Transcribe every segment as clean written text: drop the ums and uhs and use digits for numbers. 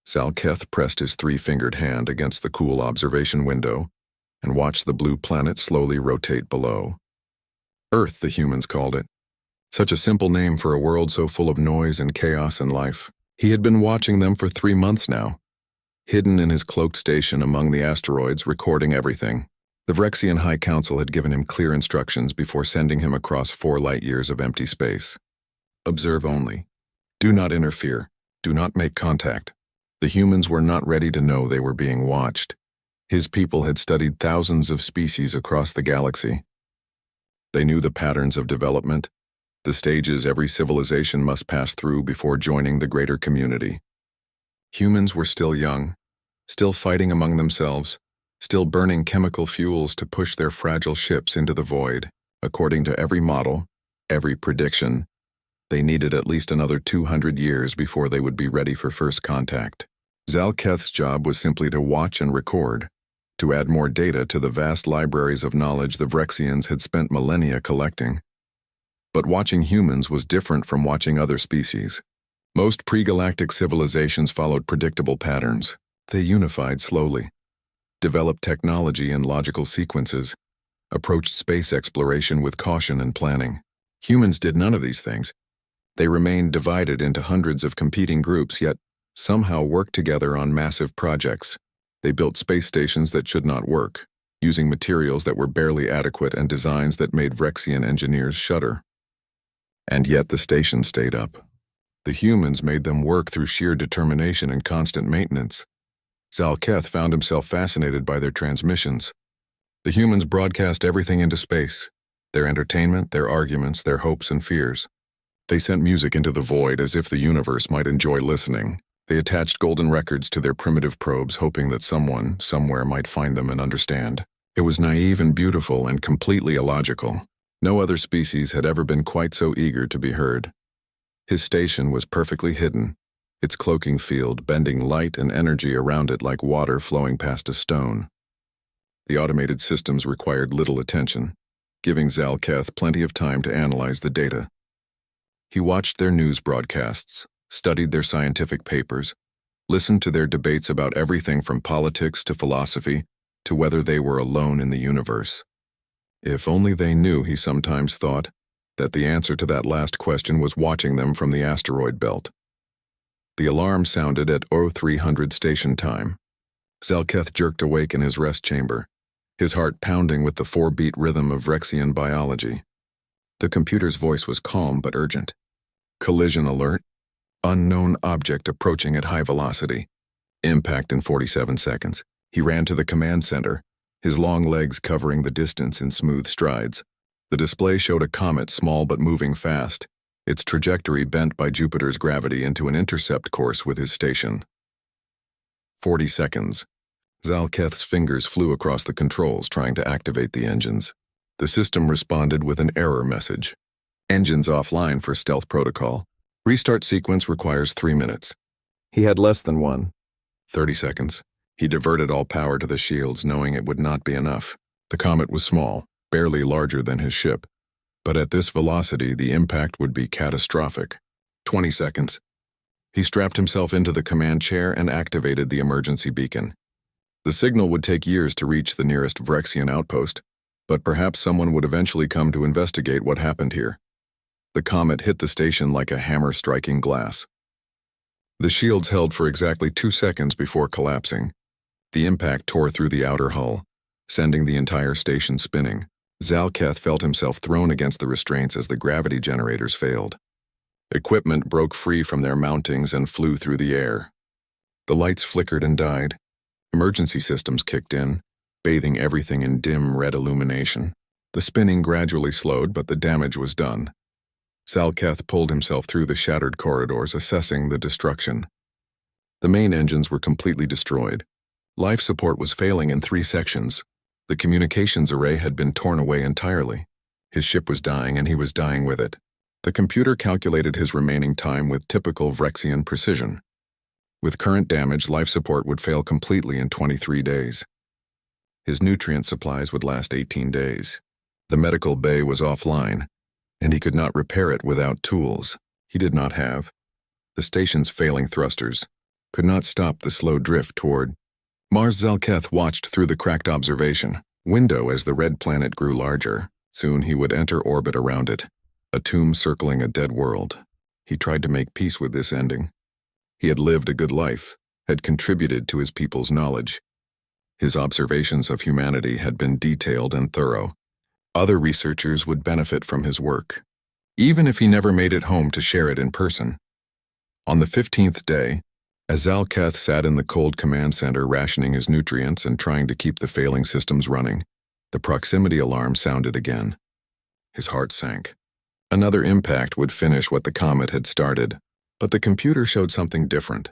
Zalketh pressed his three-fingered hand against the cool observation window and watched the blue planet slowly rotate below. Earth, the humans called it. Such a simple name for a world so full of noise and chaos and life. He had been watching them for 3 months now, hidden in his cloaked station among the asteroids, recording everything. The Vrexian High Council had given him clear instructions before sending him across 4 light-years of empty space. Observe only. Do not interfere. Do not make contact. The humans were not ready to know they were being watched. His people had studied thousands of species across the galaxy. They knew the patterns of development, the stages every civilization must pass through before joining the greater community. Humans were still young, still fighting among themselves, still burning chemical fuels to push their fragile ships into the void. According to every model, every prediction, they needed at least another 200 years before they would be ready for first contact. Zalketh's job was simply to watch and record, to add more data to the vast libraries of knowledge the Vrexians had spent millennia collecting. But watching humans was different from watching other species. Most pre-galactic civilizations followed predictable patterns. They unified slowly, developed technology in logical sequences, approached space exploration with caution and planning. Humans did none of these things. They remained divided into hundreds of competing groups, yet somehow worked together on massive projects. They built space stations that should not work, using materials that were barely adequate and designs that made Vrexian engineers shudder. And yet the station stayed up. The humans made them work through sheer determination and constant maintenance. Zalketh found himself fascinated by their transmissions. The humans broadcast everything into space, their entertainment, their arguments, their hopes and fears. They sent music into the void as if the universe might enjoy listening. They attached golden records to their primitive probes, hoping that someone, somewhere, might find them and understand. It was naive and beautiful and completely illogical. No other species had ever been quite so eager to be heard. His station was perfectly hidden, its cloaking field bending light and energy around it like water flowing past a stone. The automated systems required little attention, giving Zalketh plenty of time to analyze the data. He watched their news broadcasts, studied their scientific papers, listened to their debates about everything from politics to philosophy to whether they were alone in the universe. If only they knew, he sometimes thought, that the answer to that last question was watching them from the asteroid belt. The alarm sounded at 0300 station time. Zalketh jerked awake in his rest chamber, his heart pounding with the 4-beat rhythm of Vrexian biology. The computer's voice was calm but urgent. Collision alert. Unknown object approaching at high velocity. Impact in 47 seconds. He ran to the command center, his long legs covering the distance in smooth strides. The display showed a comet small but moving fast, its trajectory bent by Jupiter's gravity into an intercept course with his station. 40 seconds. Zalketh's fingers flew across the controls trying to activate the engines. The system responded with an error message. Engines offline for stealth protocol. Restart sequence requires 3 minutes. He had less than one. 30 seconds. He diverted all power to the shields, knowing it would not be enough. The comet was small, barely larger than his ship. But at this velocity, the impact would be catastrophic. 20 seconds. He strapped himself into the command chair and activated the emergency beacon. The signal would take years to reach the nearest Vrexian outpost, but perhaps someone would eventually come to investigate what happened here. The comet hit the station like a hammer striking glass. The shields held for exactly 2 seconds before collapsing. The impact tore through the outer hull, sending the entire station spinning. Zalketh felt himself thrown against the restraints as the gravity generators failed. Equipment broke free from their mountings and flew through the air. The lights flickered and died. Emergency systems kicked in, bathing everything in dim red illumination. The spinning gradually slowed, but the damage was done. Zalketh pulled himself through the shattered corridors, assessing the destruction. The main engines were completely destroyed. Life support was failing in 3 sections. The communications array had been torn away entirely. His ship was dying, and he was dying with it. The computer calculated his remaining time with typical Vrexian precision. With current damage, life support would fail completely in 23 days. His nutrient supplies would last 18 days. The medical bay was offline, and he could not repair it without tools he did not have. The station's failing thrusters, could not stop the slow drift toward Mars. Zalketh watched through the cracked observation window as the red planet grew larger. Soon he would enter orbit around it, a tomb circling a dead world. He tried to make peace with this ending. He had lived a good life, had contributed to his people's knowledge. His observations of humanity had been detailed and thorough. Other researchers would benefit from his work, even if he never made it home to share it in person. On the 15th day, as Zalketh sat in the cold command center rationing his nutrients and trying to keep the failing systems running, the proximity alarm sounded again. His heart sank. Another impact would finish what the comet had started, but the computer showed something different.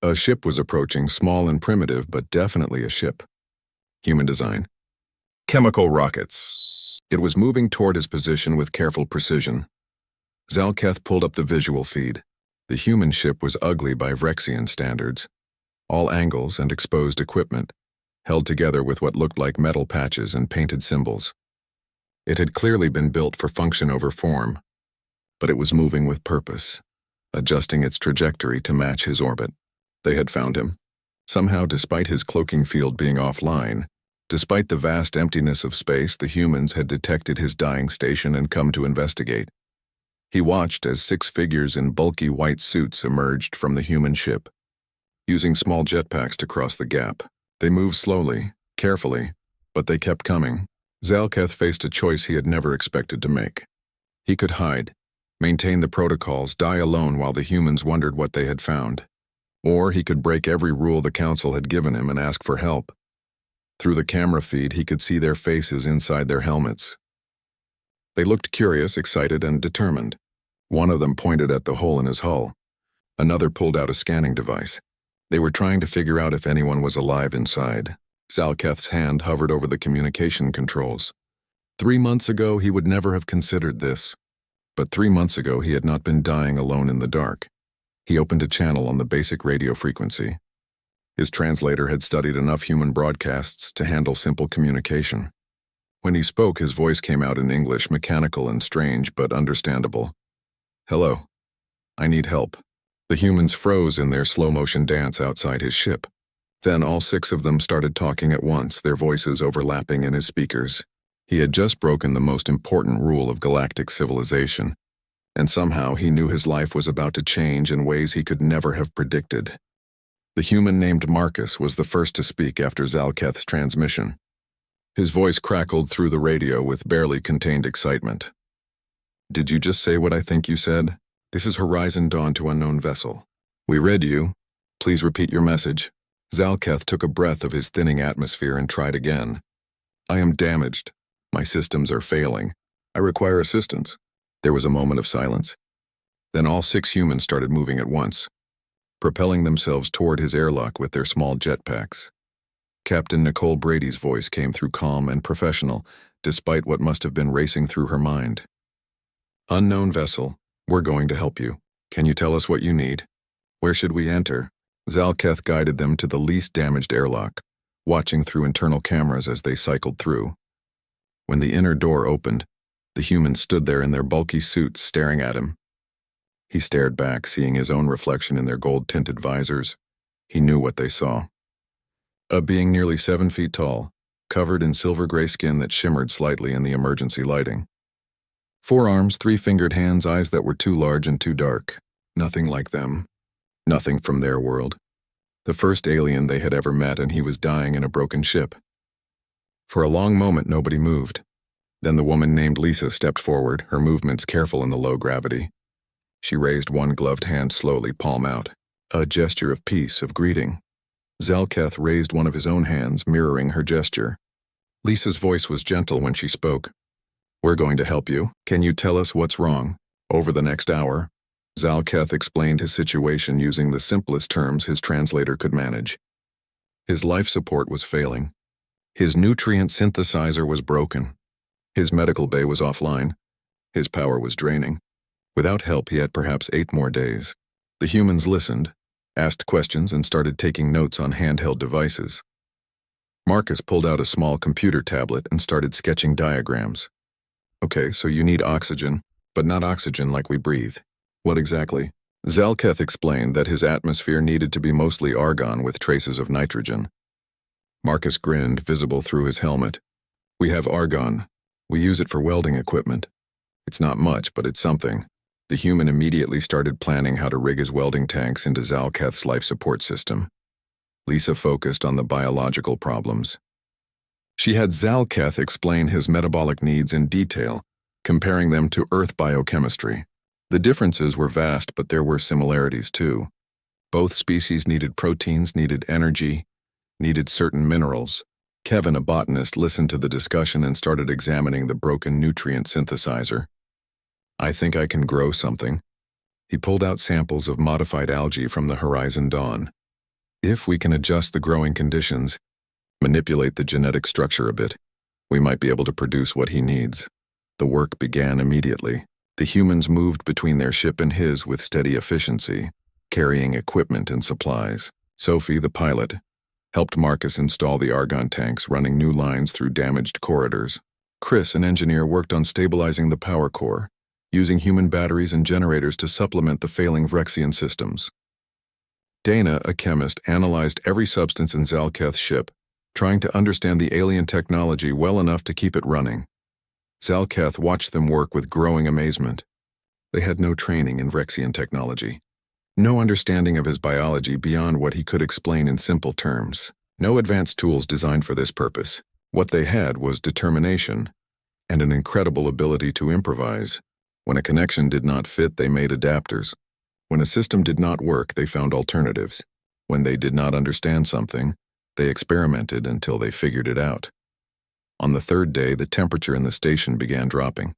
A ship was approaching, small and primitive, but definitely a ship. Human design. Chemical rockets. It was moving toward his position with careful precision. Zalketh pulled up the visual feed. The human ship was ugly by Vrexian standards. All angles and exposed equipment, held together with what looked like metal patches and painted symbols. It had clearly been built for function over form, but it was moving with purpose, adjusting its trajectory to match his orbit. They had found him. Somehow, despite his cloaking field being offline, despite the vast emptiness of space, the humans had detected his dying station and come to investigate. He watched as 6 figures in bulky white suits emerged from the human ship. Using small jetpacks to cross the gap, they moved slowly, carefully, but they kept coming. Zalketh faced a choice he had never expected to make. He could hide, maintain the protocols, die alone while the humans wondered what they had found. Or he could break every rule the council had given him and ask for help. Through the camera feed, he could see their faces inside their helmets. They looked curious, excited, and determined. One of them pointed at the hole in his hull. Another pulled out a scanning device. They were trying to figure out if anyone was alive inside. Zalketh's hand hovered over the communication controls. 3 months ago, he would never have considered this. But 3 months ago, he had not been dying alone in the dark. He opened a channel on the basic radio frequency. His translator had studied enough human broadcasts to handle simple communication. When he spoke, his voice came out in English, mechanical and strange, but understandable. "Hello. I need help." The humans froze in their slow-motion dance outside his ship. Then all 6 of them started talking at once, their voices overlapping in his speakers. He had just broken the most important rule of galactic civilization, and somehow he knew his life was about to change in ways he could never have predicted. The human named Marcus was the first to speak after Zalketh's transmission. His voice crackled through the radio with barely contained excitement. "Did you just say what I think you said? This is Horizon Dawn to unknown vessel. We read you. Please repeat your message." Zalketh took a breath of his thinning atmosphere and tried again. "I am damaged. My systems are failing. I require assistance." There was a moment of silence. Then all 6 humans started moving at once, propelling themselves toward his airlock with their small jetpacks. Captain Nicole Brady's voice came through calm and professional, despite what must have been racing through her mind. "Unknown vessel, we're going to help you. Can you tell us what you need? Where should we enter?" Zalketh guided them to the least damaged airlock, watching through internal cameras as they cycled through. When the inner door opened, the humans stood there in their bulky suits staring at him. He stared back, seeing his own reflection in their gold-tinted visors. He knew what they saw. A being nearly 7 feet tall, covered in silver-gray skin that shimmered slightly in the emergency lighting. 4 arms, 3-fingered hands, eyes that were too large and too dark. Nothing like them. Nothing from their world. The first alien they had ever met, and he was dying in a broken ship. For a long moment, nobody moved. Then the woman named Lisa stepped forward, her movements careful in the low gravity. She raised one gloved hand slowly, palm out, a gesture of peace, of greeting. Zalketh raised one of his own hands, mirroring her gesture. Lisa's voice was gentle when she spoke. "We're going to help you. Can you tell us what's wrong?" Over the next hour, Zalketh explained his situation using the simplest terms his translator could manage. His life support was failing. His nutrient synthesizer was broken. His medical bay was offline. His power was draining. Without help, he had perhaps 8 more days. The humans listened, asked questions, and started taking notes on handheld devices. Marcus pulled out a small computer tablet and started sketching diagrams. "Okay, so you need oxygen, but not oxygen like we breathe. What exactly?" Zalketh explained that his atmosphere needed to be mostly argon with traces of nitrogen. Marcus grinned, visible through his helmet. We have argon. We use it for welding equipment. It's not much, but it's something. The human immediately started planning how to rig his welding tanks into Zalketh's life support system. Lisa focused on the biological problems. She had Zalketh explain his metabolic needs in detail, comparing them to Earth biochemistry. The differences were vast, but there were similarities too. Both species needed proteins, needed energy, needed certain minerals. Kevin, a botanist, listened to the discussion and started examining the broken nutrient synthesizer. I think I can grow something. He pulled out samples of modified algae from the horizon dawn. If we can adjust the growing conditions, manipulate the genetic structure a bit, we might be able to produce what he needs. The work began immediately. The humans moved between their ship and his with steady efficiency, carrying equipment and supplies. Sophie, the pilot, helped Marcus install the argon tanks, running new lines through damaged corridors. Chris, an engineer, worked on stabilizing the power core, using human batteries and generators to supplement the failing Vrexian systems. Dana, a chemist, analyzed every substance in Zalketh's ship, trying to understand the alien technology well enough to keep it running. Zalketh watched them work with growing amazement. They had no training in Vrexian technology, no understanding of his biology beyond what he could explain in simple terms, no advanced tools designed for this purpose. What they had was determination and an incredible ability to improvise. When a connection did not fit, they made adapters. When a system did not work, they found alternatives. When they did not understand something, they experimented until they figured it out. On the third day, the temperature in the station began dropping.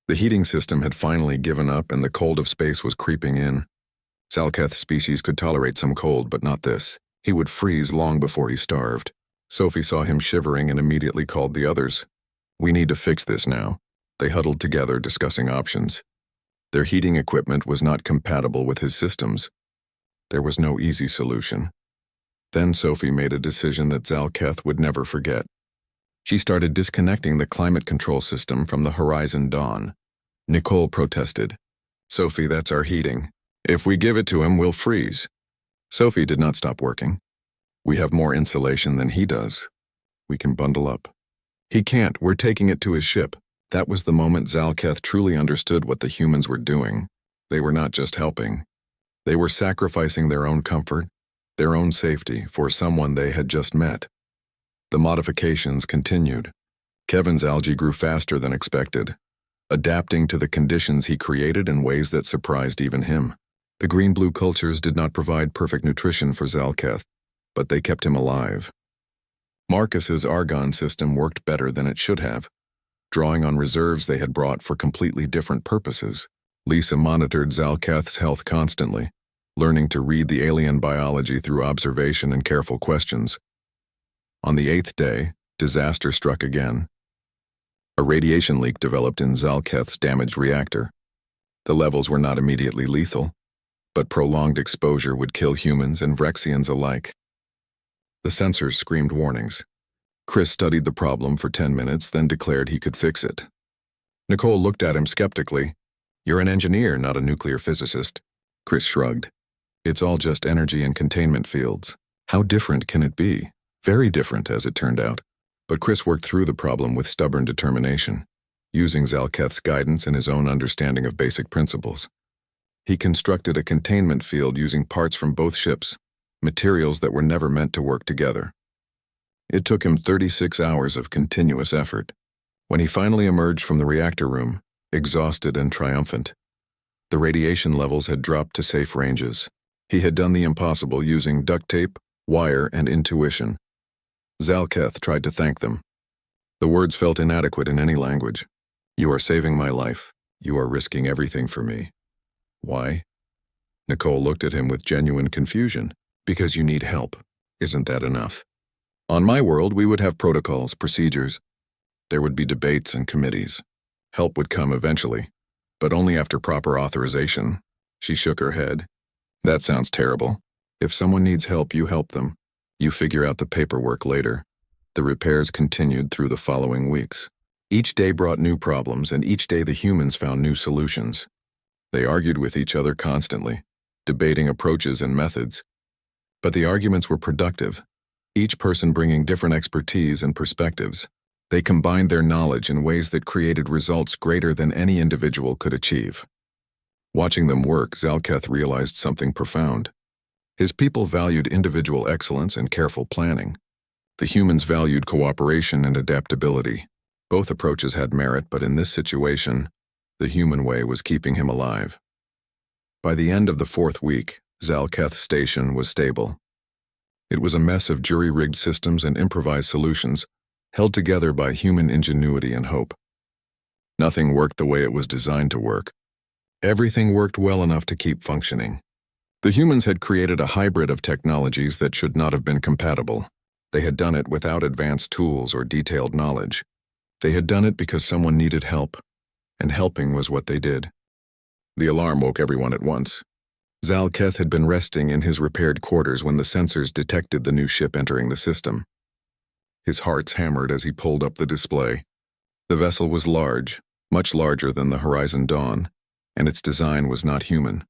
The heating system had finally given up and the cold of space was creeping in. Zalketh's species could tolerate some cold, but not this. He would freeze long before he starved. Sophie saw him shivering and immediately called the others. We need to fix this now. They huddled together, discussing options. Their heating equipment was not compatible with his systems. There was no easy solution. Then Sophie made a decision that Zalketh would never forget. She started disconnecting the climate control system from the horizon dawn. Nicole protested. Sophie, that's our heating. If we give it to him, we'll freeze. Sophie did not stop working. We have more insulation than he does. We can bundle up. He can't. We're taking it to his ship. That was the moment Zalketh truly understood what the humans were doing. They were not just helping. They were sacrificing their own comfort, their own safety, for someone they had just met. The modifications continued. Kevin's algae grew faster than expected, adapting to the conditions he created in ways that surprised even him. The green-blue cultures did not provide perfect nutrition for Zalketh, but they kept him alive. Marcus's argon system worked better than it should have, drawing on reserves they had brought for completely different purposes. Lisa monitored Zalketh's health constantly, learning to read the alien biology through observation and careful questions. On the 8th day, disaster struck again. A radiation leak developed in Zalketh's damaged reactor. The levels were not immediately lethal, but prolonged exposure would kill humans and Vrexians alike. The sensors screamed warnings. Chris studied the problem for 10 minutes, then declared he could fix it. Nicole looked at him skeptically. You're an engineer, not a nuclear physicist. Chris shrugged. It's all just energy and containment fields. How different can it be? Very different, as it turned out. But Chris worked through the problem with stubborn determination, using Zalketh's guidance and his own understanding of basic principles. He constructed a containment field using parts from both ships, materials that were never meant to work together. It took him 36 hours of continuous effort. When he finally emerged from the reactor room, exhausted and triumphant, the radiation levels had dropped to safe ranges. He had done the impossible using duct tape, wire, and intuition. Zalketh tried to thank them. The words felt inadequate in any language. You are saving my life. You are risking everything for me. Why? Nicole looked at him with genuine confusion. Because you need help. Isn't that enough? On my world, we would have protocols, procedures. There would be debates and committees. Help would come eventually, but only after proper authorization. She shook her head. That sounds terrible. If someone needs help, you help them. You figure out the paperwork later. The repairs continued through the following weeks. Each day brought new problems, and each day the humans found new solutions. They argued with each other constantly, debating approaches and methods. But the arguments were productive, each person bringing different expertise and perspectives. They combined their knowledge in ways that created results greater than any individual could achieve. Watching them work, Zalketh realized something profound. His people valued individual excellence and careful planning. The humans valued cooperation and adaptability. Both approaches had merit, but in this situation, the human way was keeping him alive. By the end of the 4th week, Zalketh's station was stable. It was a mess of jury-rigged systems and improvised solutions, held together by human ingenuity and hope. Nothing worked the way it was designed to work. Everything worked well enough to keep functioning. The humans had created a hybrid of technologies that should not have been compatible. They had done it without advanced tools or detailed knowledge. They had done it because someone needed help, and helping was what they did. The alarm woke everyone at once. Zalketh had been resting in his repaired quarters when the sensors detected the new ship entering the system. His heart hammered as he pulled up the display. The vessel was large, much larger than the Horizon Dawn, and its design was not human.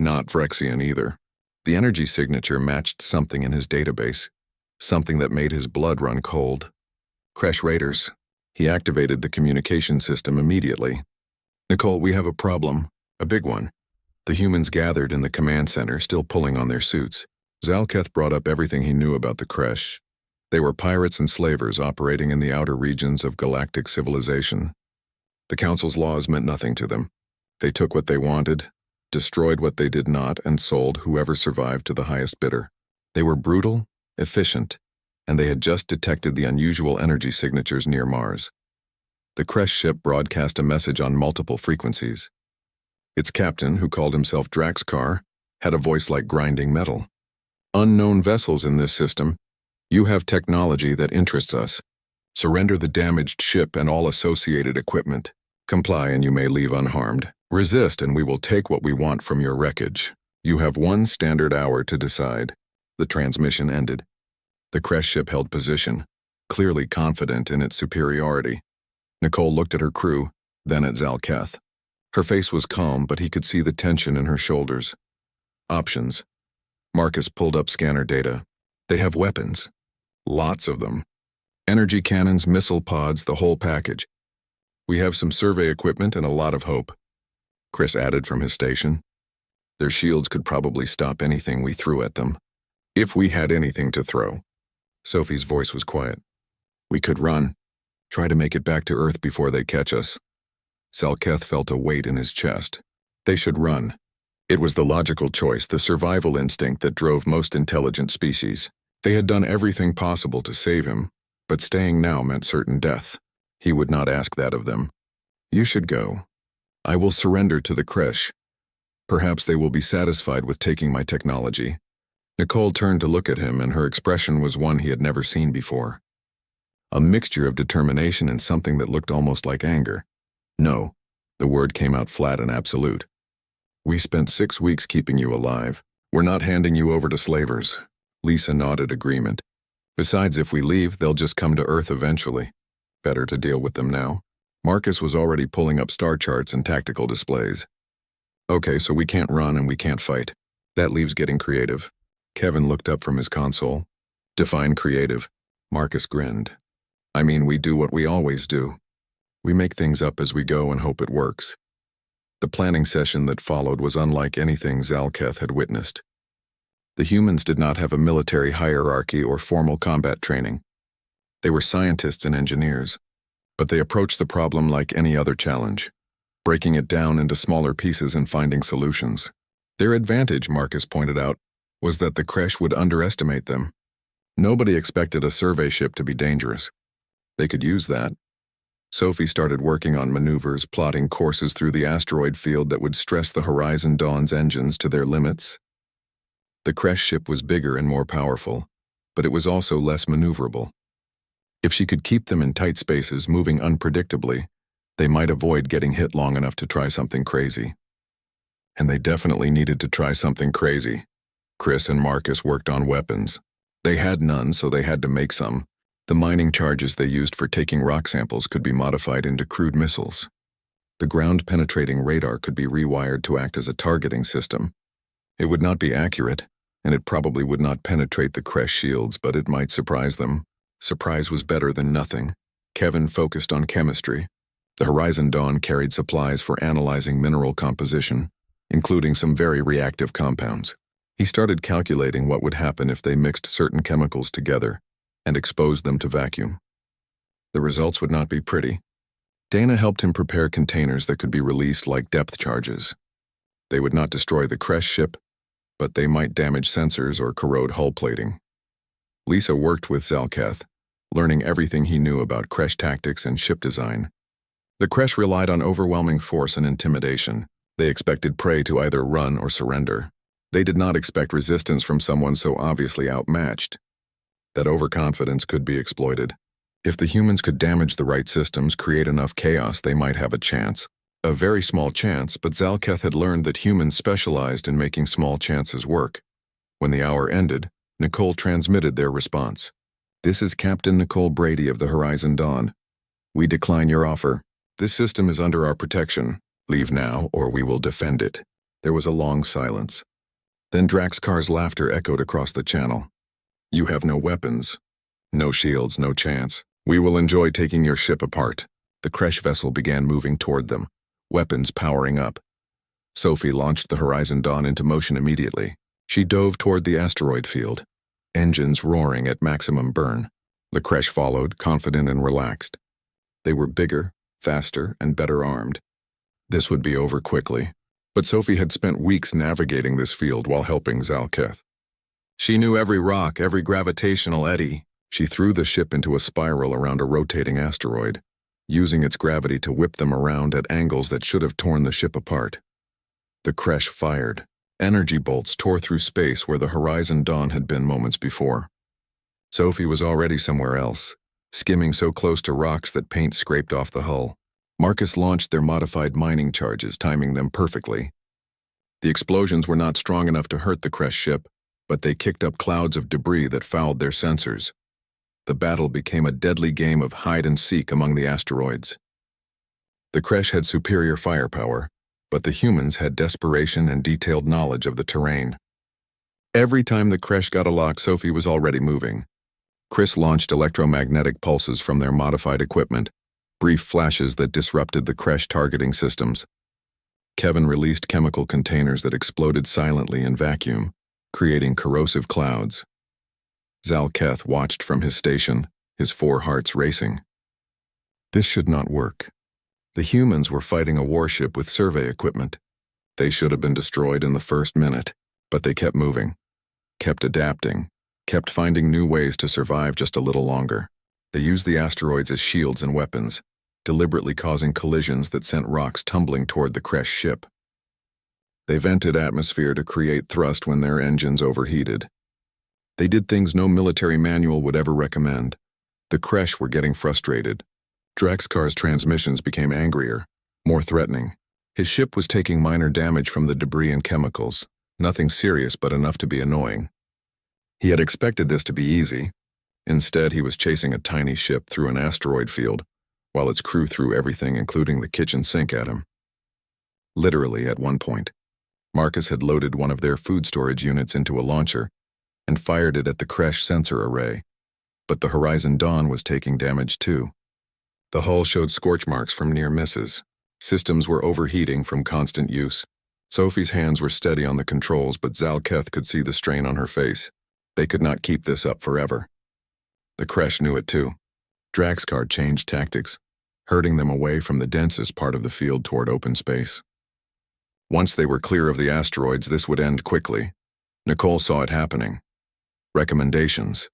Not Phyrexian either. The energy signature matched something in his database, something that made his blood run cold. Kresh Raiders. He activated the communication system immediately. Nicole, we have a problem, a big one. The humans gathered in the command center, still pulling on their suits. Zalketh brought up everything he knew about the Kresh. They were pirates and slavers operating in the outer regions of galactic civilization. The Council's laws meant nothing to them. They took what they wanted, destroyed what they did not, and sold whoever survived to the highest bidder. They were brutal, efficient, and they had just detected the unusual energy signatures near Mars. The Kresh ship broadcast a message on multiple frequencies. Its captain, who called himself Draxkar, had a voice like grinding metal. Unknown vessels in this system. You have technology that interests us. Surrender the damaged ship and all associated equipment. Comply and you may leave unharmed. Resist and we will take what we want from your wreckage. You have 1 standard hour to decide. The transmission ended. The Kresh ship held position, clearly confident in its superiority. Nicole looked at her crew, then at Zalketh. Her face was calm, but he could see the tension in her shoulders. Options. Marcus pulled up scanner data. They have weapons. Lots of them. Energy cannons, missile pods, the whole package. We have some survey equipment and a lot of hope. Chris added from his station. Their shields could probably stop anything we threw at them. If we had anything to throw. Sophie's voice was quiet. We could run. Try to make it back to Earth before they catch us. Zalketh felt a weight in his chest. They should run. It was the logical choice, the survival instinct that drove most intelligent species. They had done everything possible to save him, but staying now meant certain death. He would not ask that of them. You should go. I will surrender to the Kresh. Perhaps they will be satisfied with taking my technology. Nicole turned to look at him, and her expression was one he had never seen before. A mixture of determination and something that looked almost like anger. No, the word came out flat and absolute. We spent 6 weeks keeping you alive. We're not handing you over to slavers. Lisa nodded agreement. Besides, if we leave, they'll just come to Earth eventually. Better to deal with them now. Marcus was already pulling up star charts and tactical displays. Okay, so we can't run and we can't fight. That leaves getting creative. Kevin looked up from his console. Define creative. Marcus grinned. I mean, we do what we always do. We make things up as we go and hope it works. The planning session that followed was unlike anything Zalketh had witnessed. The humans did not have a military hierarchy or formal combat training. They were scientists and engineers, but they approached the problem like any other challenge, breaking it down into smaller pieces and finding solutions. Their advantage, Marcus pointed out, was that the Kresh would underestimate them. Nobody expected a survey ship to be dangerous. They could use that. Sophie started working on maneuvers, plotting courses through the asteroid field that would stress the Horizon Dawn's engines to their limits. The Kresh ship was bigger and more powerful, but it was also less maneuverable. If she could keep them in tight spaces, moving unpredictably, they might avoid getting hit long enough to try something crazy. And they definitely needed to try something crazy. Chris and Marcus worked on weapons. They had none, so they had to make some. The mining charges they used for taking rock samples could be modified into crude missiles. The ground-penetrating radar could be rewired to act as a targeting system. It would not be accurate, and it probably would not penetrate the crash shields, but it might surprise them. Surprise was better than nothing. Kevin focused on chemistry. The Horizon Dawn carried supplies for analyzing mineral composition, including some very reactive compounds. He started calculating what would happen if they mixed certain chemicals together and exposed them to vacuum. The results would not be pretty. Dana helped him prepare containers that could be released like depth charges. They would not destroy the crash ship, but they might damage sensors or corrode hull plating. Lisa worked with Zalketh, learning everything he knew about crash tactics and ship design. The crash relied on overwhelming force and intimidation. They expected prey to either run or surrender. They did not expect resistance from someone so obviously outmatched. That overconfidence could be exploited. If the humans could damage the right systems, create enough chaos, they might have a chance. A very small chance, but Zalketh had learned that humans specialized in making small chances work. When the hour ended, Nicole transmitted their response. "This is Captain Nicole Brady of the Horizon Dawn. We decline your offer. This system is under our protection. Leave now, or we will defend it." There was a long silence. Then Draxkar's laughter echoed across the channel. "You have no weapons. No shields, no chance. We will enjoy taking your ship apart." The crash vessel began moving toward them, weapons powering up. Sophie launched the Horizon Dawn into motion immediately. She dove toward the asteroid field, engines roaring at maximum burn. The crash followed, confident and relaxed. They were bigger, faster, and better armed. This would be over quickly, but Sophie had spent weeks navigating this field while helping Zalketh. She knew every rock, every gravitational eddy. She threw the ship into a spiral around a rotating asteroid, using its gravity to whip them around at angles that should have torn the ship apart. The crash fired. Energy bolts tore through space where the Horizon Dawn had been moments before. Sophie was already somewhere else, skimming so close to rocks that paint scraped off the hull. Marcus launched their modified mining charges, timing them perfectly. The explosions were not strong enough to hurt the crash ship, but they kicked up clouds of debris that fouled their sensors. The battle became a deadly game of hide-and-seek among the asteroids. The crash had superior firepower, but the humans had desperation and detailed knowledge of the terrain. Every time the crash got a lock, Sophie was already moving. Chris launched electromagnetic pulses from their modified equipment, brief flashes that disrupted the crash targeting systems. Kevin released chemical containers that exploded silently in vacuum, creating corrosive clouds. Zalketh watched from his station, his 4 hearts racing. This should not work. The humans were fighting a warship with survey equipment. They should have been destroyed in the first minute, but they kept moving, kept adapting, kept finding new ways to survive just a little longer. They used the asteroids as shields and weapons, deliberately causing collisions that sent rocks tumbling toward the crash ship. They vented atmosphere to create thrust when their engines overheated. They did things no military manual would ever recommend. The crash were getting frustrated. Draxkar's transmissions became angrier, more threatening. His ship was taking minor damage from the debris and chemicals, nothing serious but enough to be annoying. He had expected this to be easy. Instead, he was chasing a tiny ship through an asteroid field, while its crew threw everything, including the kitchen sink, at him. Literally, at one point, Marcus had loaded one of their food storage units into a launcher and fired it at the crash sensor array. But the Horizon Dawn was taking damage too. The hull showed scorch marks from near misses. Systems were overheating from constant use. Sophie's hands were steady on the controls, but Zalketh could see the strain on her face. They could not keep this up forever. The crash knew it too. Draxkar changed tactics, herding them away from the densest part of the field toward open space. Once they were clear of the asteroids, this would end quickly. Nicole saw it happening. Recommendations.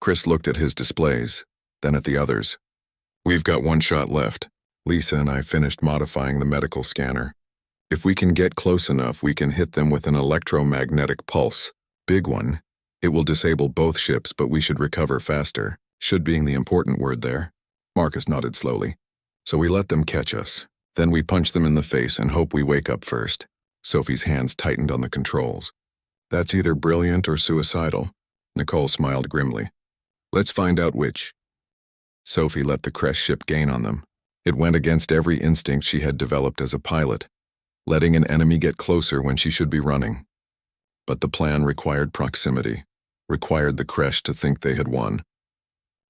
Chris looked at his displays, then at the others. "We've got 1 shot left. Lisa and I finished modifying the medical scanner. If we can get close enough, we can hit them with an electromagnetic pulse. Big one. It will disable both ships, but we should recover faster. Should being the important word there." Marcus nodded slowly. "So we let them catch us. Then we punch them in the face and hope we wake up first." Sophie's hands tightened on the controls. "That's either brilliant or suicidal." Nicole smiled grimly. "Let's find out which." Sophie let the crash ship gain on them. It went against every instinct she had developed as a pilot. letting an enemy get closer when she should be running. But the plan required proximity, required the Kresh to think they had won.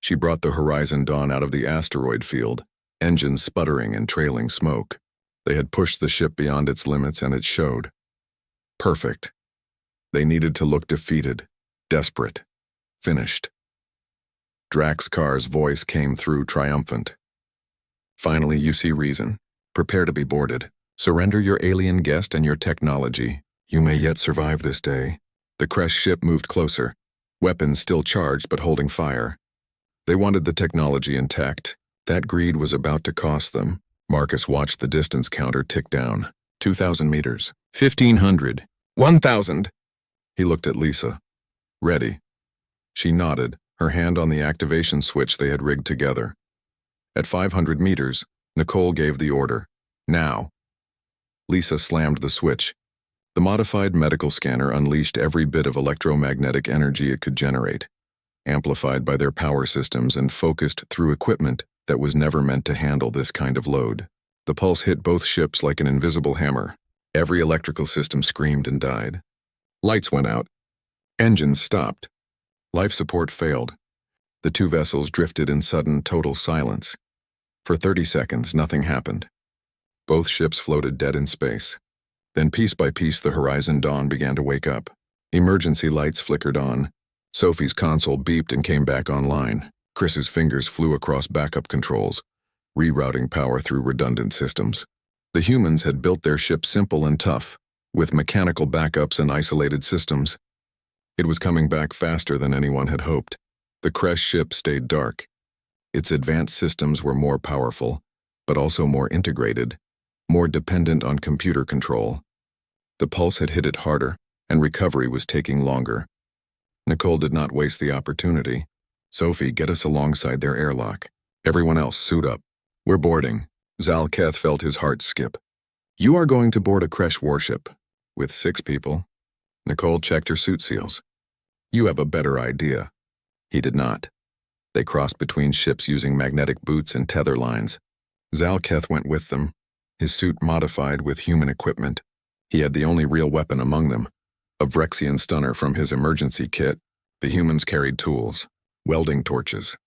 She brought the Horizon Dawn out of the asteroid field, engines sputtering and trailing smoke. They had pushed the ship beyond its limits, and it showed. Perfect. They needed to look defeated, desperate, finished. Draxkar's voice came through triumphant. Finally, you see reason. Prepare to be boarded. Surrender your alien guest and your technology. You may yet survive this day. The Kresh ship moved closer, weapons still charged but holding fire. They wanted the technology intact. That greed was about to cost them. Marcus watched the distance counter tick down. 2,000 meters. 1,500. 1,000. He looked at Lisa. Ready. She nodded, her hand on the activation switch they had rigged together. At 500 meters, Nicole gave the order. Now. Lisa slammed the switch. The modified medical scanner unleashed every bit of electromagnetic energy it could generate, amplified by their power systems and focused through equipment that was never meant to handle this kind of load. The pulse hit both ships like an invisible hammer. Every electrical system screamed and died. Lights went out. Engines stopped. Life support failed. The two vessels drifted in sudden, total silence. For 30 seconds, nothing happened. Both ships floated dead in space. Then piece by piece, the Horizon Dawn began to wake up. Emergency lights flickered on. Sophie's console beeped and came back online. Chris's fingers flew across backup controls, rerouting power through redundant systems. The humans had built their ship simple and tough, with mechanical backups and isolated systems. It was coming back faster than anyone had hoped. The Kresh ship stayed dark. Its advanced systems were more powerful, but also more integrated, more dependent on computer control. The pulse had hit it harder, and recovery was taking longer. Nicole did not waste the opportunity. Sophie, get us alongside their airlock. Everyone else, suit up. We're boarding. Zalketh felt his heart skip. You are going to board a Kresh warship. With 6 people. Nicole checked her suit seals. You have a better idea. He did not. They crossed between ships using magnetic boots and tether lines. Zalketh went with them, his suit modified with human equipment. He had the only real weapon among them, a Vrexian stunner from his emergency kit. The humans carried tools, welding torches,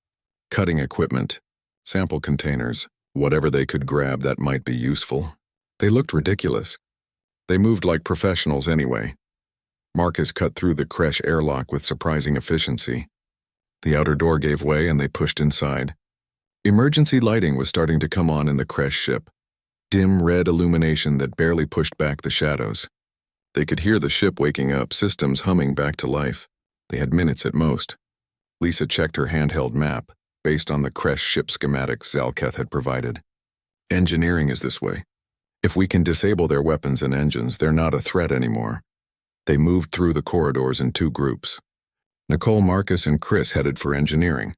cutting equipment, sample containers, whatever they could grab that might be useful. They looked ridiculous. They moved like professionals anyway. Marcus cut through the Kresh airlock with surprising efficiency. The outer door gave way and they pushed inside. Emergency lighting was starting to come on in the Kresh ship. Dim red illumination that barely pushed back the shadows. They could hear the ship waking up, systems humming back to life. They had minutes at most. Lisa checked her handheld map, based on the Kresh ship schematics Zalketh had provided. Engineering is this way. If we can disable their weapons and engines, they're not a threat anymore. They moved through the corridors in 2 groups. Nicole, Marcus, and Chris headed for engineering.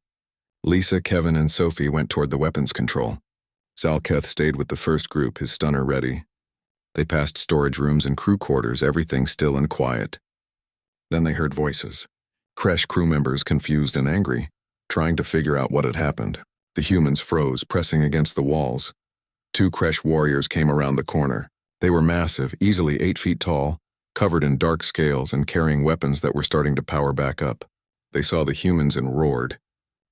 Lisa, Kevin, and Sophie went toward the weapons control. Zalketh stayed with the first group, his stunner ready. They passed storage rooms and crew quarters, everything still and quiet. Then they heard voices. Kresh crew members, confused and angry, trying to figure out what had happened. The humans froze, pressing against the walls. 2 Kresh warriors came around the corner. They were massive, easily 8 feet tall, covered in dark scales and carrying weapons that were starting to power back up. They saw the humans and roared.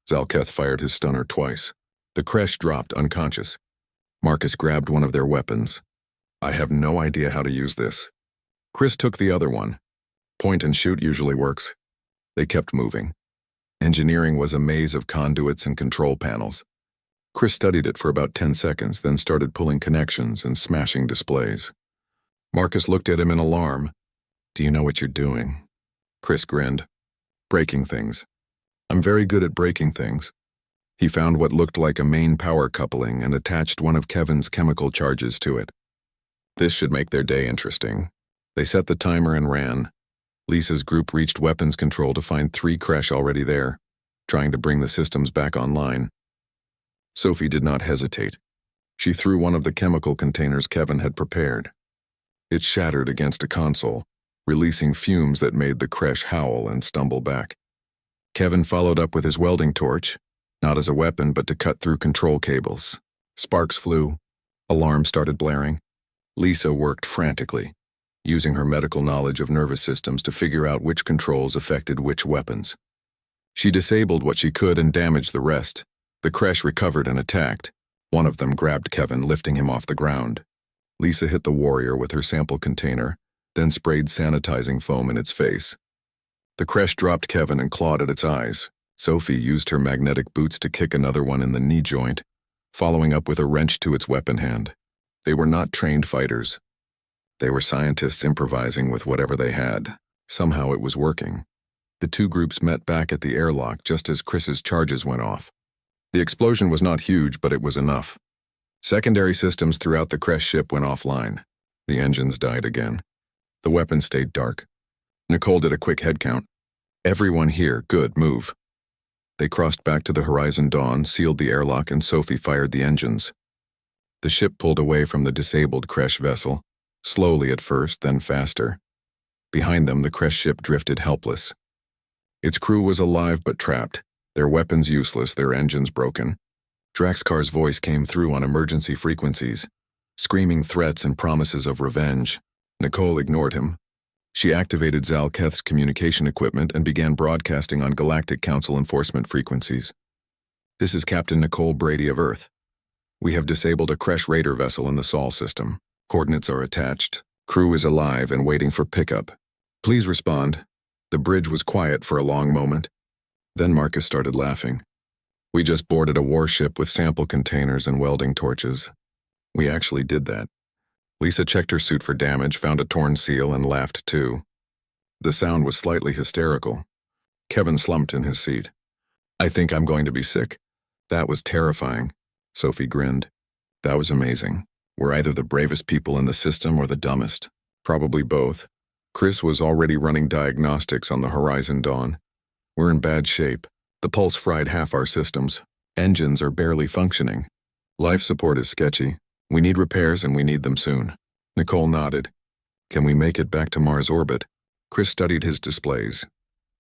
Zalketh fired his stunner twice. The Kresh dropped unconscious. Marcus grabbed one of their weapons. I have no idea how to use this. Chris took the other one. Point and shoot usually works. They kept moving. Engineering was a maze of conduits and control panels. Chris studied it for about 10 seconds, then started pulling connections and smashing displays. Marcus looked at him in alarm. Do you know what you're doing? Chris grinned. Breaking things. I'm very good at breaking things. He found what looked like a main power coupling and attached one of Kevin's chemical charges to it. This should make their day interesting. They set the timer and ran. Lisa's group reached weapons control to find 3 Kresh already there, trying to bring the systems back online. Sophie did not hesitate. She threw one of the chemical containers Kevin had prepared. It shattered against a console, releasing fumes that made the Kresh howl and stumble back. Kevin followed up with his welding torch, not as a weapon but to cut through control cables. Sparks flew. Alarms started blaring. Lisa worked frantically, using her medical knowledge of nervous systems to figure out which controls affected which weapons. She disabled what she could and damaged the rest. The Kresh recovered and attacked. One of them grabbed Kevin, lifting him off the ground. Lisa hit the warrior with her sample container, then sprayed sanitizing foam in its face. The Kresh dropped Kevin and clawed at its eyes. Sophie used her magnetic boots to kick another one in the knee joint, following up with a wrench to its weapon hand. They were not trained fighters. They were scientists improvising with whatever they had. Somehow it was working. The two groups met back at the airlock just as Chris's charges went off. The explosion was not huge, but it was enough. Secondary systems throughout the Kresh ship went offline. The engines died again. The weapon stayed dark. Nicole did a quick head count. Everyone here, good, move. They crossed back to the Horizon Dawn, sealed the airlock, and Sophie fired the engines. The ship pulled away from the disabled Kresh vessel, slowly at first, then faster. Behind them, the Kresh ship drifted helpless. Its crew was alive but trapped, their weapons useless, their engines broken. Draxkar's voice came through on emergency frequencies, screaming threats and promises of revenge. Nicole ignored him. She activated Zalketh's communication equipment and began broadcasting on Galactic Council enforcement frequencies. This is Captain Nicole Brady of Earth. We have disabled a Kresh Raider vessel in the Sol system. Coordinates are attached. Crew is alive and waiting for pickup. Please respond. The bridge was quiet for a long moment. Then Marcus started laughing. We just boarded a warship with sample containers and welding torches. We actually did that. Lisa checked her suit for damage, found a torn seal, and laughed too. The sound was slightly hysterical. Kevin slumped in his seat. I think I'm going to be sick. That was terrifying. Sophie grinned. That was amazing. We're either the bravest people in the system or the dumbest. Probably both. Chris was already running diagnostics on the Horizon Dawn. We're in bad shape. The pulse fried half our systems. Engines are barely functioning. Life support is sketchy. We need repairs and we need them soon. Nicole nodded. Can we make it back to Mars orbit? Chris studied his displays.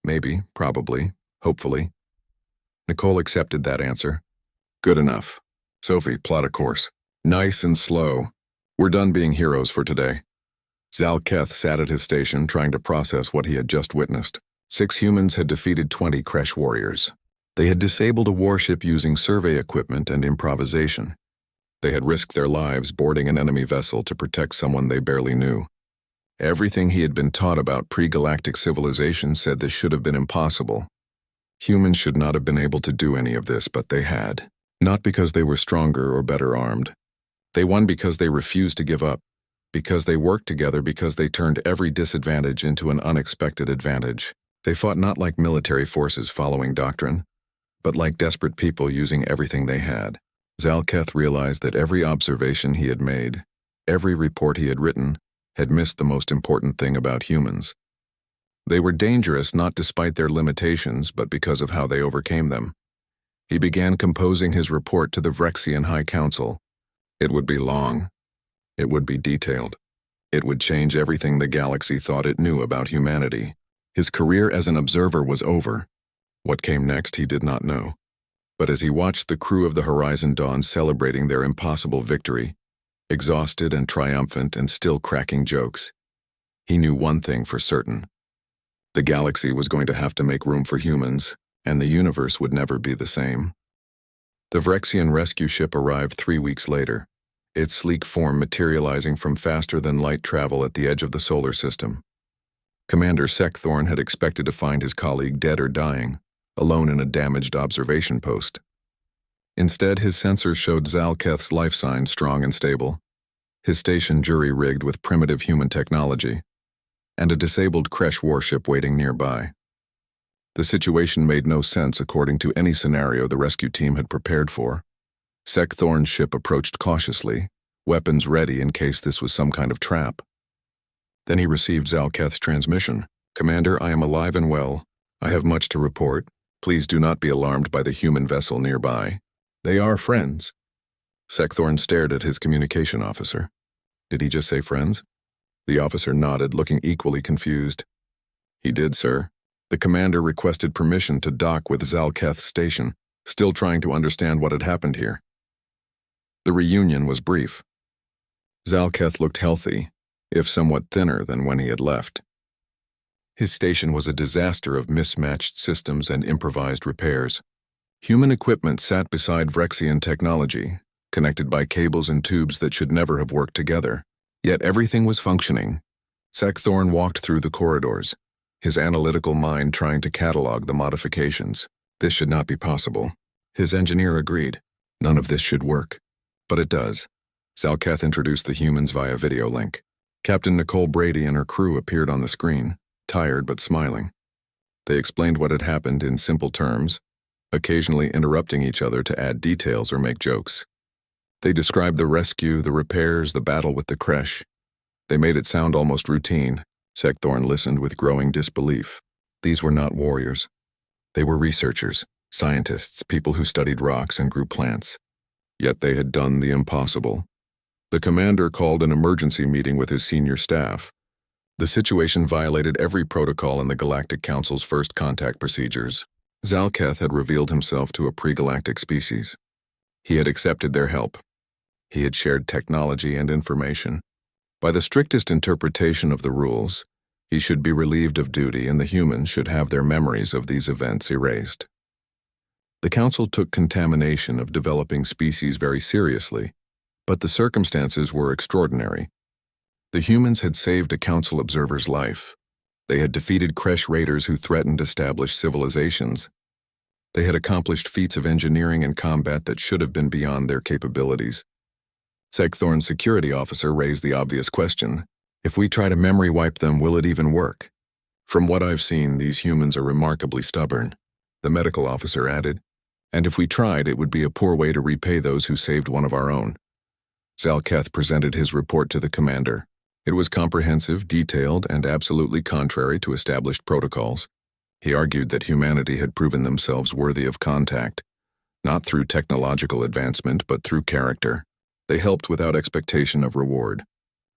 Maybe, probably, hopefully. Nicole accepted that answer. Good enough. Sophie, plot a course. Nice and slow. We're done being heroes for today. Zalketh sat at his station trying to process what he had just witnessed. 6 humans had defeated 20 Kresh warriors. They had disabled a warship using survey equipment and improvisation. They had risked their lives boarding an enemy vessel to protect someone they barely knew. Everything he had been taught about pre-galactic civilization said this should have been impossible. Humans should not have been able to do any of this, but they had. Not because they were stronger or better armed. They won because they refused to give up, because they worked together, because they turned every disadvantage into an unexpected advantage. They fought not like military forces following doctrine, but like desperate people using everything they had. Zalketh realized that every observation he had made, every report he had written, had missed the most important thing about humans. They were dangerous not despite their limitations, but because of how they overcame them. He began composing his report to the Vrexian High Council. It would be long. It would be detailed. It would change everything the galaxy thought it knew about humanity. His career as an observer was over. What came next he did not know. But as he watched the crew of the Horizon Dawn celebrating their impossible victory, exhausted and triumphant and still cracking jokes, he knew one thing for certain. The galaxy was going to have to make room for humans, and the universe would never be the same. The Vrexian rescue ship arrived 3 weeks later, its sleek form materializing from faster-than-light travel at the edge of the solar system. Commander Sekthorn had expected to find his colleague dead or dying, alone in a damaged observation post. Instead, his sensors showed Zalketh's life signs strong and stable, his station jury-rigged with primitive human technology, and a disabled Kresh warship waiting nearby. The situation made no sense according to any scenario the rescue team had prepared for. Sekthorn's ship approached cautiously, weapons ready in case this was some kind of trap. Then he received Zalketh's transmission. Commander, I am alive and well. I have much to report. Please do not be alarmed by the human vessel nearby. They are friends. Sekthorn stared at his communication officer. Did he just say friends? The officer nodded, looking equally confused. He did, sir. The commander requested permission to dock with Zalketh's station, still trying to understand what had happened here. The reunion was brief. Zalketh looked healthy, if somewhat thinner than when he had left. His station was a disaster of mismatched systems and improvised repairs. Human equipment sat beside Vrexian technology, connected by cables and tubes that should never have worked together. Yet everything was functioning. Sekthorn walked through the corridors, his analytical mind trying to catalog the modifications. This should not be possible. His engineer agreed. None of this should work. But it does. Zalketh introduced the humans via video link. Captain Nicole Brady and her crew appeared on the screen, tired but smiling. They explained what had happened in simple terms, occasionally interrupting each other to add details or make jokes. They described the rescue, the repairs, the battle with the creche. They made it sound almost routine. Sekthorn listened with growing disbelief. These were not warriors. They were researchers, scientists, people who studied rocks and grew plants. Yet they had done the impossible. The commander called an emergency meeting with his senior staff. The situation violated every protocol in the Galactic Council's first contact procedures. Zalketh had revealed himself to a pre-galactic species. He had accepted their help. He had shared technology and information. By the strictest interpretation of the rules, he should be relieved of duty and the humans should have their memories of these events erased. The Council took contamination of developing species very seriously, but the circumstances were extraordinary. The humans had saved a Council observer's life. They had defeated creche raiders who threatened established civilizations. They had accomplished feats of engineering and combat that should have been beyond their capabilities. Sekthorn's security officer raised the obvious question: if we try to memory wipe them, will it even work? From what I've seen, these humans are remarkably stubborn, the medical officer added, and if we tried, it would be a poor way to repay those who saved one of our own. Zalketh presented his report to the commander. It was comprehensive, detailed, and absolutely contrary to established protocols. He argued that humanity had proven themselves worthy of contact, not through technological advancement, but through character. They helped without expectation of reward.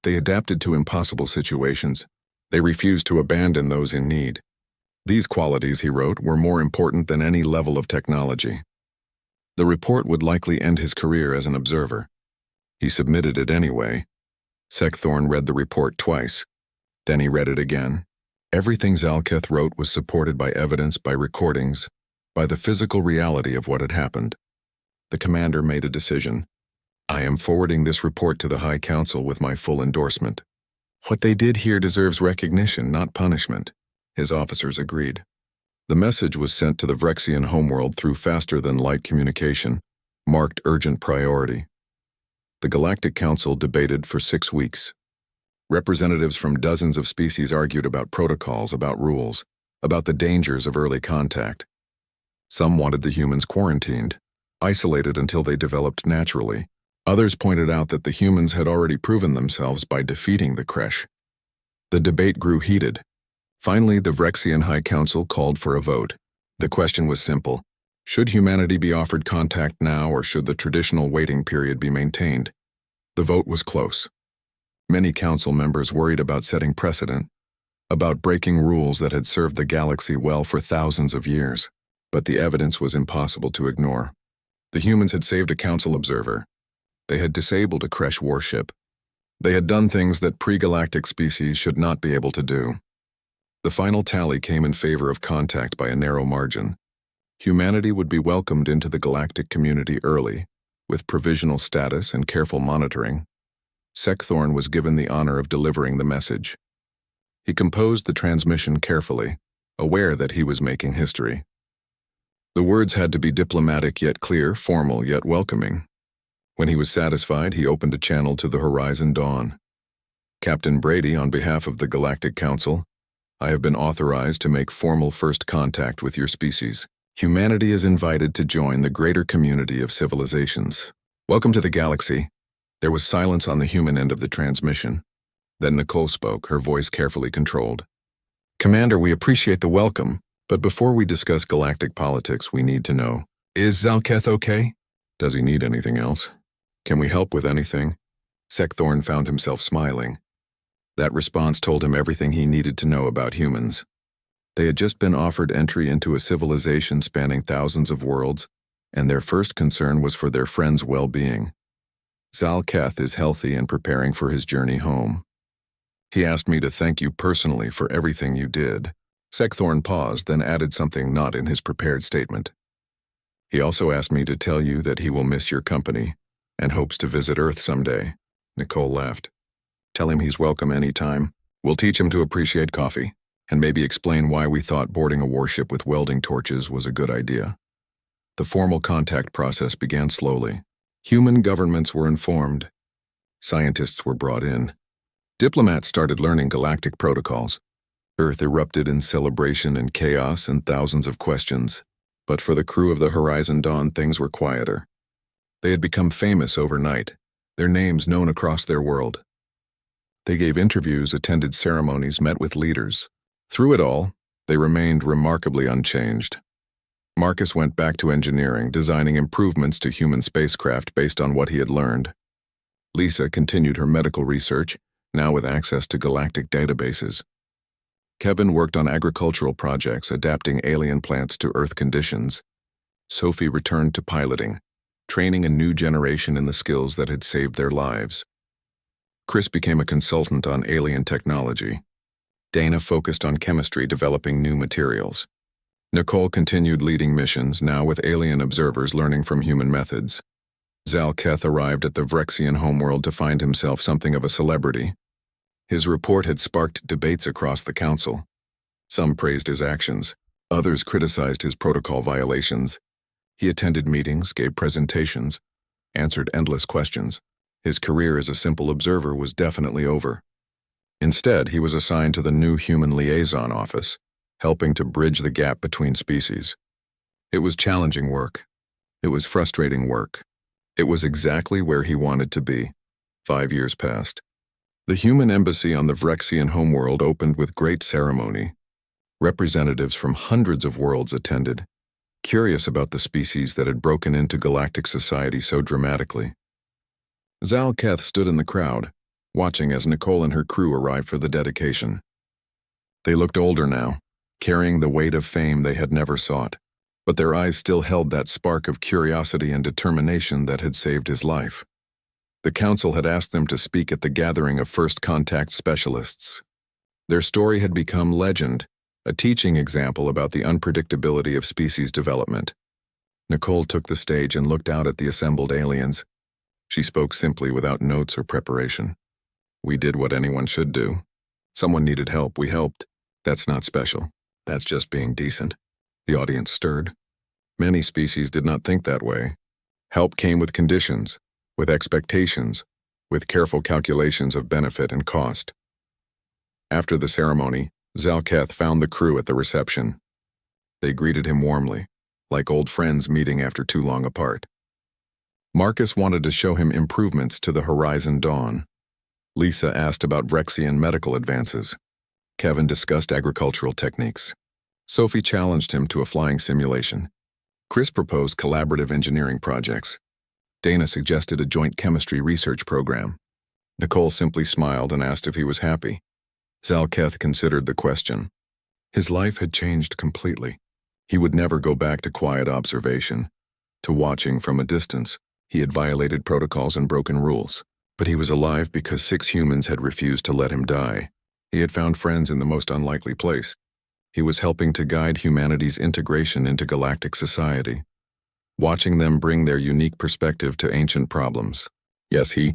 They adapted to impossible situations. They refused to abandon those in need. These qualities, he wrote, were more important than any level of technology. The report would likely end his career as an observer. He submitted it anyway. Sekthorn read the report twice. Then he read it again. Everything Zalketh wrote was supported by evidence, by recordings, by the physical reality of what had happened. The commander made a decision. I am forwarding this report to the High Council with my full endorsement. What they did here deserves recognition, not punishment. His officers agreed. The message was sent to the Vrexian homeworld through faster-than-light communication, marked urgent priority. The Galactic Council debated for 6 weeks. Representatives from dozens of species argued about protocols, about rules, about the dangers of early contact. Some wanted the humans quarantined, isolated until they developed naturally. Others pointed out that the humans had already proven themselves by defeating the creche. The debate grew heated. Finally, the Vrexian High Council called for a vote. The question was simple. Should humanity be offered contact now, or should the traditional waiting period be maintained? The vote was close. Many council members worried about setting precedent, about breaking rules that had served the galaxy well for thousands of years. But the evidence was impossible to ignore. The humans had saved a council observer. They had disabled a creche warship. They had done things that pre-galactic species should not be able to do. The final tally came in favor of contact by a narrow margin. Humanity would be welcomed into the galactic community early, with provisional status and careful monitoring. Sekthorn was given the honor of delivering the message. He composed the transmission carefully, aware that he was making history. The words had to be diplomatic yet clear, formal yet welcoming. When he was satisfied, he opened a channel to the Horizon Dawn. Captain Brady, on behalf of the Galactic Council, I have been authorized to make formal first contact with your species. Humanity is invited to join the greater community of civilizations. Welcome to the galaxy. There was silence on the human end of the transmission. Then Nicole spoke, her voice carefully controlled. Commander, we appreciate the welcome, but before we discuss galactic politics, we need to know, is Zalketh okay? Does he need anything else? Can we help with anything? Sekthorn found himself smiling. That response told him everything he needed to know about humans. They had just been offered entry into a civilization spanning thousands of worlds, and their first concern was for their friends' well-being. Zalketh is healthy and preparing for his journey home. He asked me to thank you personally for everything you did. Sekthorn paused, then added something not in his prepared statement. He also asked me to tell you that he will miss your company and hopes to visit Earth someday. Nicole laughed. Tell him he's welcome anytime. We'll teach him to appreciate coffee, and maybe explain why we thought boarding a warship with welding torches was a good idea. The formal contact process began slowly. Human governments were informed. Scientists were brought in. Diplomats started learning galactic protocols. Earth erupted in celebration and chaos and thousands of questions. But for the crew of the Horizon Dawn, things were quieter. They had become famous overnight, their names known across their world. They gave interviews, attended ceremonies, met with leaders. Through it all, they remained remarkably unchanged. Marcus went back to engineering, designing improvements to human spacecraft based on what he had learned. Lisa continued her medical research, now with access to galactic databases. Kevin worked on agricultural projects, adapting alien plants to Earth conditions. Sophie returned to piloting, training a new generation in the skills that had saved their lives. Chris became a consultant on alien technology. Dana focused on chemistry, developing new materials. Nicole continued leading missions, now with alien observers learning from human methods. Zalketh arrived at the Vrexian homeworld to find himself something of a celebrity. His report had sparked debates across the council. Some praised his actions, others criticized his protocol violations. He attended meetings, gave presentations, answered endless questions. His career as a simple observer was definitely over. Instead, he was assigned to the new Human Liaison Office, helping to bridge the gap between species. It was challenging work. It was frustrating work. It was exactly where he wanted to be. 5 years passed. The human embassy on the Vrexian homeworld opened with great ceremony. Representatives from hundreds of worlds attended, curious about the species that had broken into galactic society so dramatically. Zalketh stood in the crowd, watching as Nicole and her crew arrived for the dedication. They looked older now, carrying the weight of fame they had never sought, but their eyes still held that spark of curiosity and determination that had saved his life. The council had asked them to speak at the gathering of first contact specialists. Their story had become legend, a teaching example about the unpredictability of species development. Nicole took the stage and looked out at the assembled aliens. She spoke simply, without notes or preparation. We did what anyone should do. Someone needed help, we helped. That's not special. That's just being decent. The audience stirred. Many species did not think that way. Help came with conditions, with expectations, with careful calculations of benefit and cost. After the ceremony, Zalketh found the crew at the reception. They greeted him warmly, like old friends meeting after too long apart. Marcus wanted to show him improvements to the Horizon Dawn. Lisa asked about Vrexian medical advances. Kevin discussed agricultural techniques. Sophie challenged him to a flying simulation. Chris proposed collaborative engineering projects. Dana suggested a joint chemistry research program. Nicole simply smiled and asked if he was happy. Zalketh considered the question. His life had changed completely. He would never go back to quiet observation, to watching from a distance. He had violated protocols and broken rules, but he was alive because 6 humans had refused to let him die. He had found friends in the most unlikely place. He was helping to guide humanity's integration into galactic society, watching them bring their unique perspective to ancient problems. Yes, he